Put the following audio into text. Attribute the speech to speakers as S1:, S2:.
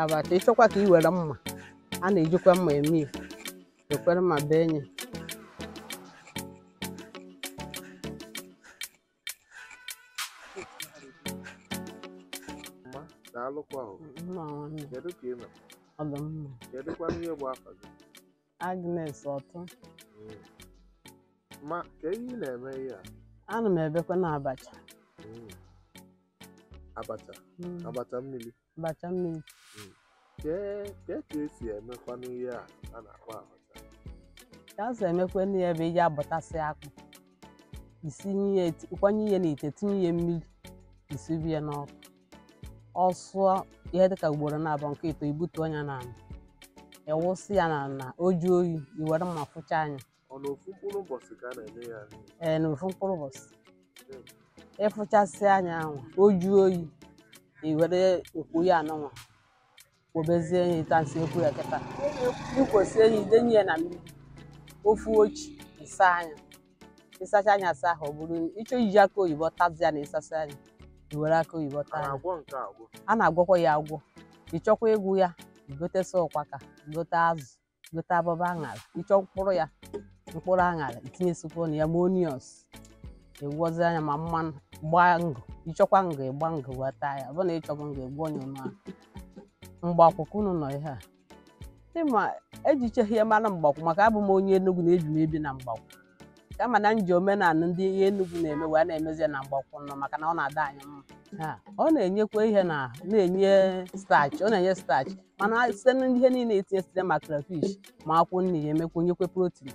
S1: abacha ịchọkwa ka i were mma a na-ejikwa mma eme ya ekwere mma bee nye Agnes ọtụ
S2: ma ka ihe na-eme ihe a
S1: ana m ebekwa na abacha
S2: abacha mmiri ka esi emekwa n'ihe a na-akpọ abacha
S1: ka a si emekwa n'ihe bụ iji abụtasị akpụ kwanye ihe n'ite tinye ihe mmiri isibi ya n'ọkụ ọsụọ ihe dịka ugboro na-abụ nke ito ibutu ọnya na ala ewụsị ya na oju oyi iwere mma fụcha anya
S2: n'ofu mkpụrụ ụbọchị ka a na-eme ya
S1: n'ofu mkpụrụ ụbọchị ịfụchasị anya ahụ oju oyi iwere nkwu ya anọnwa kwobezie enyi tansi ekwu ya kịta ikwosi enyi denye ya na mmiri ofu ochi ịsacha anya asa ahụ ọ bụrụ ịchọ iji aka oyibo tazi ya na ịsasa anya iwere aka oyibo taa a na-agwọkwa ya agwọ ịchọkwa egwu ya igote ụkpaka gote azụ gote abụba aṅara ịchọ mkpụrụ aṅara itinye sukwo na ya ma onions egwozi anya ma mmanụ gbaa ngụ ịchọkwa ngụ ịgba ngụ wee taa ya ọ bụ na ịchọkwa ngụ egwu onye ọnụ ahụ mgbakwụkwọ unu nọ ihe a ịma ejicheghị ihe mara mgbakwu maka abụ m onye Enugu na-ebi m ebi na mgbakwu kama na nji omenala ndị ihe Enugu na-eme wee na-emezi na mgbakwu nọ maka na ọ na-ada anyị mma ọ na-enyekwa ihe na-enye starch ọ na-enye starch mana site na ihe niile etinye site ma crayfish ma akwụ nri ya emekwa onyekwe protein